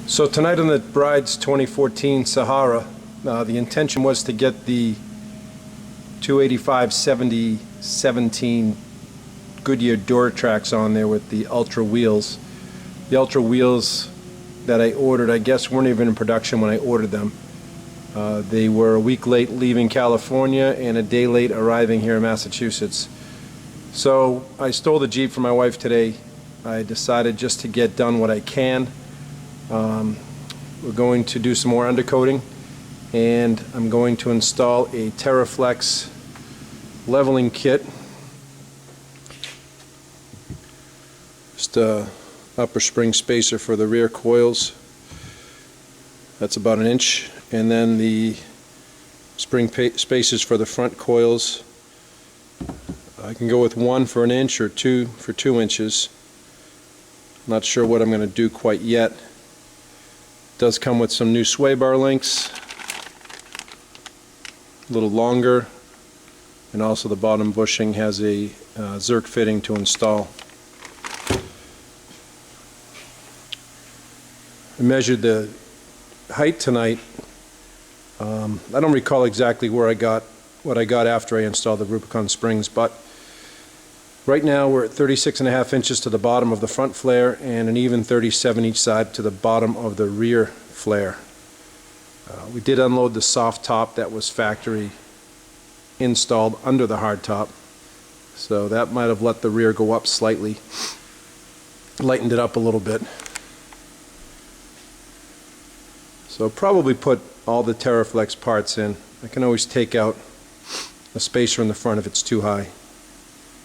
So tonight on the bride's 2014 Sahara, the intention was to get the 285/70/17 Goodyear Duratracs on there with the Ultra wheels. The Ultra wheels that I ordered, I guess, weren't even in production when I ordered them. They were a week late leaving California and a day late arriving here in Massachusetts. So I stole the Jeep from my wife today. I decided just to get done what I can. We're going to do some more undercoating, and I'm going to install a Teraflex leveling kit. Just a upper spring spacer for the rear coils. That's about 1 inch, and then the spring spacers for the front coils. I can go with 1 for 1 inch or 2 for 2 inches. Not sure what I'm going to do quite yet. Does come with some new sway bar links, a little longer, and also the bottom bushing has a Zerk fitting to install. I measured the height tonight. I don't recall exactly where I got what I got after I installed the Rubicon springs, but right now we're at 36.5 inches to the bottom of the front flare and an even 37 each side to the bottom of the rear flare. We did unload the soft top that was factory installed under the hard top, so that might have let the rear go up slightly, lightened it up a little bit. So probably put all the Teraflex parts in. I can always take out a spacer in the front if it's too high,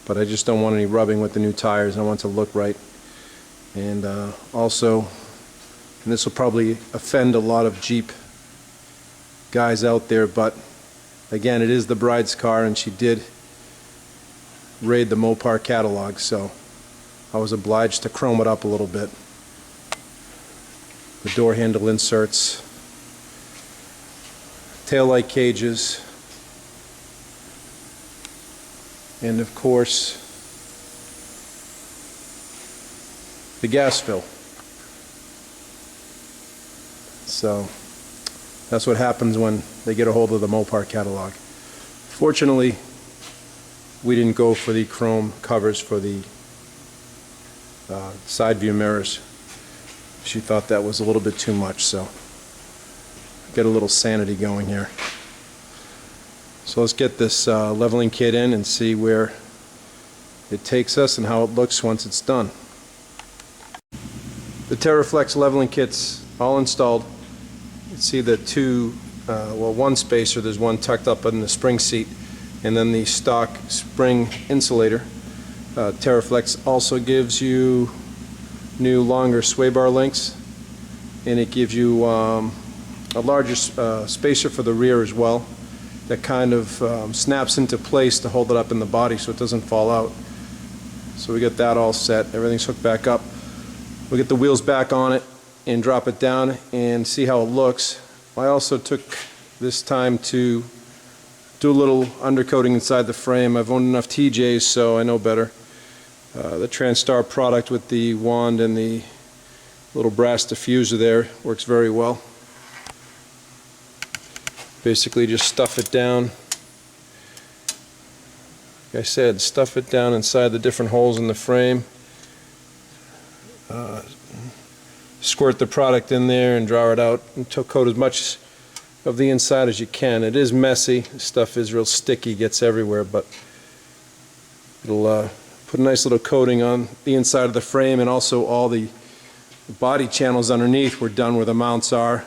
but I just don't want any rubbing with the new tires. I want it to look right. And also, and this will probably offend a lot of Jeep guys out there, but again, it is the bride's car and she did raid the Mopar catalog, so I was obliged to chrome it up a little bit. The door handle inserts, tail light cages, and of course the gas fill. So that's what happens when they get a hold of the Mopar catalog. Fortunately, we didn't go for the chrome covers for the side view mirrors. She thought that was a little bit too much, so get a little sanity going here. So let's get this leveling kit in and see where it takes us and how it looks once it's done. The Teraflex leveling kit's all installed. You can see the one spacer, there's one tucked up in the spring seat, and then the stock spring insulator. Teraflex also gives you new longer sway bar links, and it gives you a larger spacer for the rear as well that kind of snaps into place to hold it up in the body so it doesn't fall out. So we get that all set, everything's hooked back up. We'll get the wheels back on it and drop it down and see how it looks. I also took this time to do a little undercoating inside the frame. I've owned enough TJs, so I know better. The TranStar product with the wand and the little brass diffuser there works very well. Basically just stuff it down. Like I said, stuff it down inside the different holes in the frame. Squirt the product in there and draw it out and coat as much of the inside as you can. It is messy. This stuff is real sticky, gets everywhere, but it'll put a nice little coating on the inside of the frame, and also all the body channels underneath were done where the mounts are,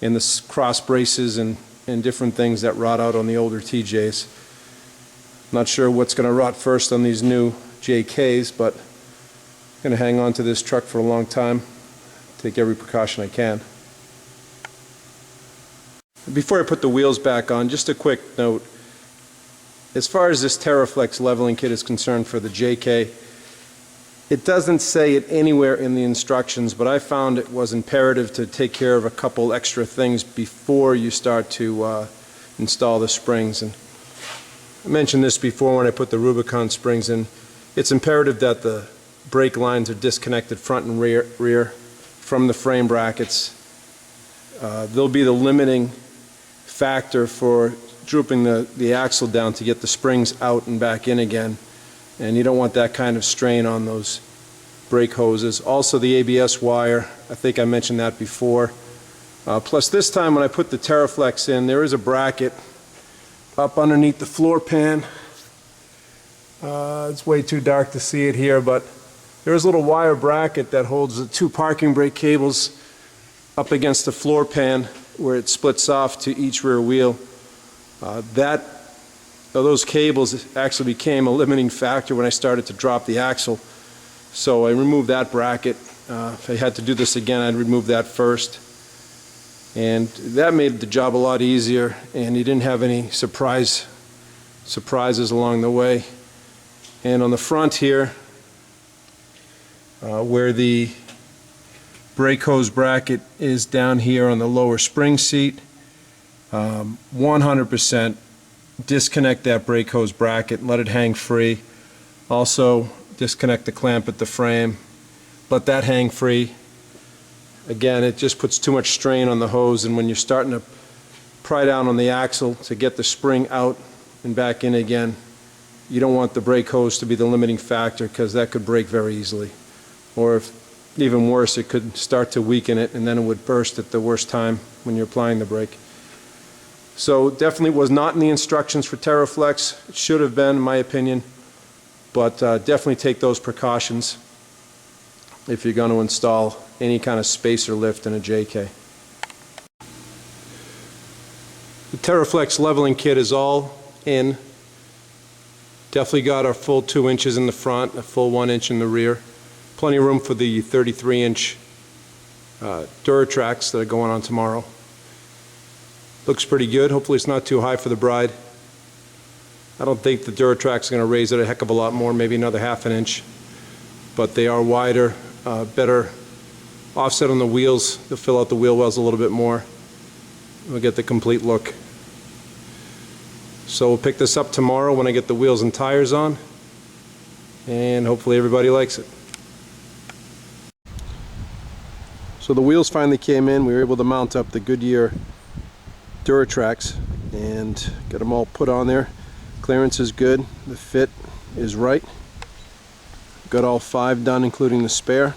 and the cross braces and different things that rot out on the older TJs. Not sure what's going to rot first on these new JKs, but I'm going to hang on to this truck for a long time. Take every precaution I can. Before I put the wheels back on, just a quick note. As far as this Teraflex leveling kit is concerned for the JK, it doesn't say it anywhere in the instructions, but I found it was imperative to take care of a couple extra things before you start to install the springs. And I mentioned this before when I put the Rubicon springs in. It's imperative that the brake lines are disconnected front and rear from the frame brackets. They'll be the limiting factor for drooping the axle down to get the springs out and back in again, and you don't want that kind of strain on those brake hoses. Also the ABS wire, I think I mentioned that before. Plus this time when I put the Teraflex in, there is a bracket up underneath the floor pan. It's way too dark to see it here, but there is a little wire bracket that holds the two parking brake cables up against the floor pan where it splits off to each rear wheel. Those cables actually became a limiting factor when I started to drop the axle. So I removed that bracket. If I had to do this again, I'd remove that first. And that made the job a lot easier, and you didn't have any surprises along the way. And on the front here, where the brake hose bracket is down here on the lower spring seat, 100% disconnect that brake hose bracket, let it hang free. Also disconnect the clamp at the frame, let that hang free. Again, it just puts too much strain on the hose, and when you're starting to pry down on the axle to get the spring out and back in again, you don't want the brake hose to be the limiting factor, because that could break very easily. Or if even worse, it could start to weaken it, and then it would burst at the worst time when you're applying the brake. So definitely was not in the instructions for Teraflex. It should have been, in my opinion, but definitely take those precautions if you're going to install any kind of spacer lift in a JK. The Teraflex leveling kit is all in. Definitely got our full 2 inches in the front, a full 1 inch in the rear. Plenty of room for the 33-inch Duratracs that are going on tomorrow. Looks pretty good. Hopefully it's not too high for the bride. I don't think the Duratracs are going to raise it a heck of a lot more, maybe another ½ an inch. But they are wider, better offset on the wheels. They'll fill out the wheel wells a little bit more. We'll get the complete look. So we'll pick this up tomorrow when I get the wheels and tires on, and hopefully everybody likes it. So the wheels finally came in. We were able to mount up the Goodyear Duratracs and get them all put on there. Clearance is good, the fit is right. Got all 5 done, including the spare.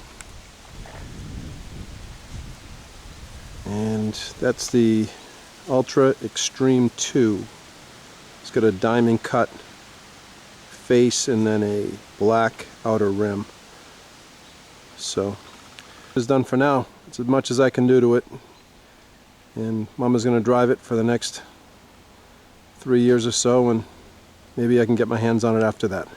And that's the Ultra Extreme 2. It's got a diamond cut face and then a black outer rim. So it's done for now. It's as much as I can do to it. And Mama's going to drive it for the next 3 years or so, and maybe I can get my hands on it after that.